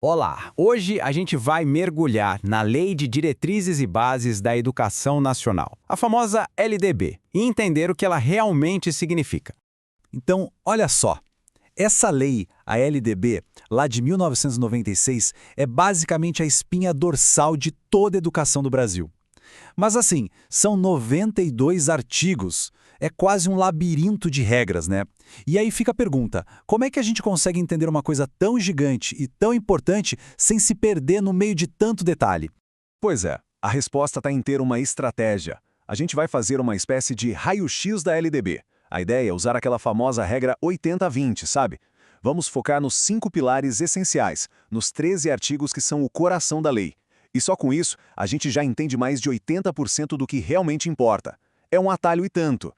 Olá! Hoje a gente vai mergulhar na Lei de Diretrizes e Bases da Educação Nacional, a famosa LDB, e entender o que ela realmente significa. Então, olha só. Essa lei, a LDB, lá de 1996, é basicamente a espinha dorsal de toda a educação do Brasil. Mas assim, são 92 artigos. É quase um labirinto de regras, né? E aí fica a pergunta, como é que a gente consegue entender uma coisa tão gigante e tão importante sem se perder no meio de tanto detalhe? Pois é, a resposta está em ter uma estratégia. A gente vai fazer uma espécie de raio-x da LDB. A ideia é usar aquela famosa regra 80-20, sabe? Vamos focar nos 5 pilares essenciais, nos 13 artigos que são o coração da lei. E só com isso, a gente já entende mais de 80% do que realmente importa. É um atalho e tanto.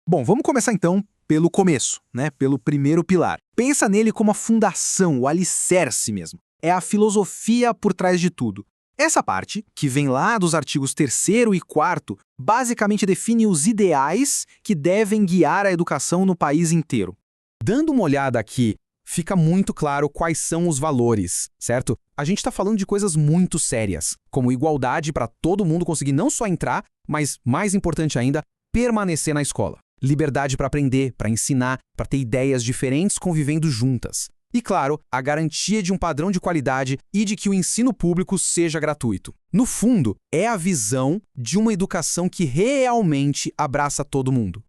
Bom, vamos começar então pelo começo, né? Pelo primeiro pilar. Pensa nele como a fundação, o alicerce mesmo. É a filosofia por trás de tudo. Essa parte, que vem lá dos artigos 3º e 4º, basicamente define os ideais que devem guiar a educação no país inteiro. Dando uma olhada aqui, fica muito claro quais são os valores, certo? A gente está falando de coisas muito sérias, como igualdade para todo mundo conseguir não só entrar, mas, mais importante ainda, permanecer na escola. Liberdade para aprender, para ensinar, para ter ideias diferentes convivendo juntas. E, claro, a garantia de um padrão de qualidade e de que o ensino público seja gratuito. No fundo, é a visão de uma educação que realmente abraça todo mundo.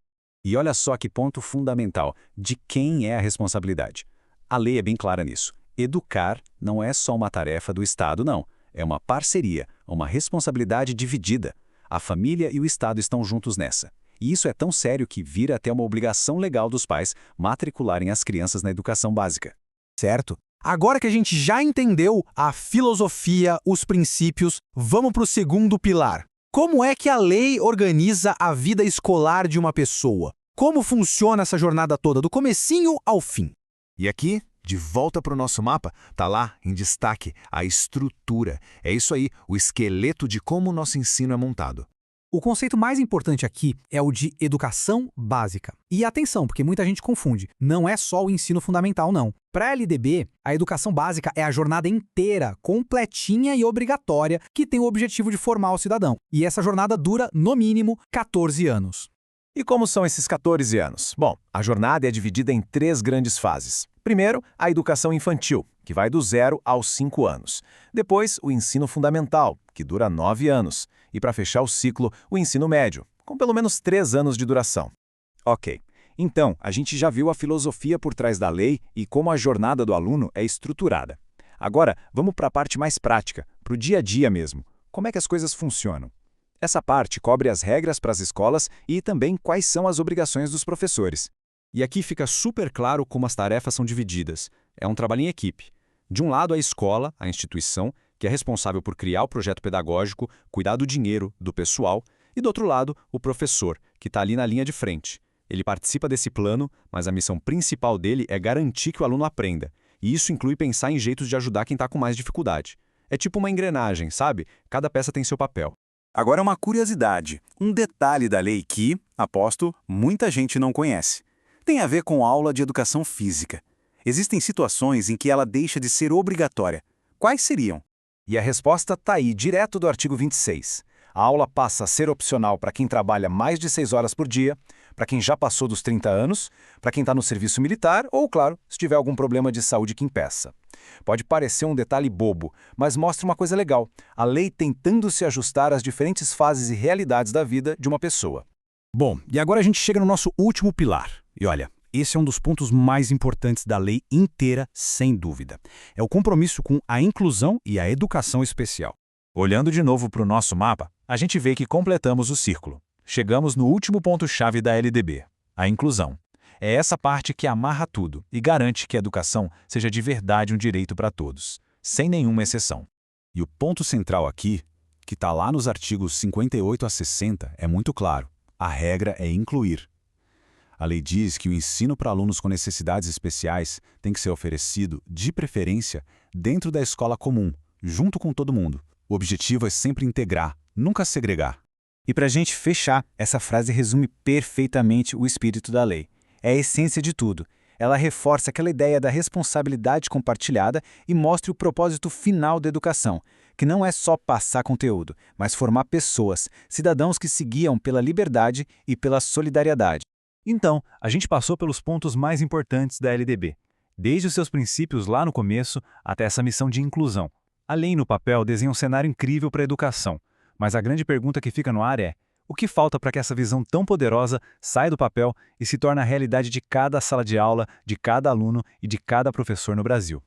E olha só que ponto fundamental, de quem é a responsabilidade. A lei é bem clara nisso. Educar não é só uma tarefa do Estado, não. É uma parceria, uma responsabilidade dividida. A família e o Estado estão juntos nessa. E isso é tão sério que vira até uma obrigação legal dos pais matricularem as crianças na educação básica. Certo? Agora que a gente já entendeu a filosofia, os princípios, vamos para o segundo pilar. Como é que a lei organiza a vida escolar de uma pessoa? Como funciona essa jornada toda, do comecinho ao fim? E aqui, de volta para o nosso mapa, tá lá, em destaque, a estrutura. É isso aí, o esqueleto de como o nosso ensino é montado. O conceito mais importante aqui é o de educação básica. E atenção, porque muita gente confunde. Não é só o ensino fundamental, não. Para a LDB, a educação básica é a jornada inteira, completinha e obrigatória, que tem o objetivo de formar o cidadão. E essa jornada dura, no mínimo, 14 anos. E como são esses 14 anos? Bom, a jornada é dividida em 3 grandes fases. Primeiro, a educação infantil, que vai do 0 aos 5 anos. Depois, o ensino fundamental, que dura 9 anos. E para fechar o ciclo, o ensino médio, com pelo menos 3 anos de duração. Ok, então a gente já viu a filosofia por trás da lei e como a jornada do aluno é estruturada. Agora, vamos para a parte mais prática, para o dia a dia mesmo. Como é que as coisas funcionam? Essa parte cobre as regras para as escolas e também quais são as obrigações dos professores. E aqui fica super claro como as tarefas são divididas. É um trabalho em equipe. De um lado, a escola, a instituição, que é responsável por criar o projeto pedagógico, cuidar do dinheiro, do pessoal, e do outro lado, o professor, que está ali na linha de frente. Ele participa desse plano, mas a missão principal dele é garantir que o aluno aprenda. E isso inclui pensar em jeitos de ajudar quem está com mais dificuldade. É tipo uma engrenagem, sabe? Cada peça tem seu papel. Agora uma curiosidade, um detalhe da lei que, aposto, muita gente não conhece. Tem a ver com a aula de educação física. Existem situações em que ela deixa de ser obrigatória. Quais seriam? E a resposta está aí, direto do artigo 26. A aula passa a ser opcional para quem trabalha mais de 6 horas por dia, para quem já passou dos 30 anos, para quem está no serviço militar ou, claro, se tiver algum problema de saúde que impeça. Pode parecer um detalhe bobo, mas mostra uma coisa legal. A lei tentando se ajustar às diferentes fases e realidades da vida de uma pessoa. Bom, e agora a gente chega no nosso último pilar. E olha, esse é um dos pontos mais importantes da lei inteira, sem dúvida. É o compromisso com a inclusão e a educação especial. Olhando de novo para o nosso mapa, a gente vê que completamos o círculo. Chegamos no último ponto-chave da LDB, a inclusão. É essa parte que amarra tudo e garante que a educação seja de verdade um direito para todos, sem nenhuma exceção. E o ponto central aqui, que está lá nos artigos 58 a 60, é muito claro. A regra é incluir. A lei diz que o ensino para alunos com necessidades especiais tem que ser oferecido, de preferência, dentro da escola comum, junto com todo mundo. O objetivo é sempre integrar, nunca segregar. E para a gente fechar, essa frase resume perfeitamente o espírito da lei. É a essência de tudo. Ela reforça aquela ideia da responsabilidade compartilhada e mostra o propósito final da educação, que não é só passar conteúdo, mas formar pessoas, cidadãos que se guiam pela liberdade e pela solidariedade. Então, a gente passou pelos pontos mais importantes da LDB, desde os seus princípios lá no começo até essa missão de inclusão. A lei no papel desenha um cenário incrível para a educação, mas a grande pergunta que fica no ar é: o que falta para que essa visão tão poderosa saia do papel e se torne a realidade de cada sala de aula, de cada aluno e de cada professor no Brasil?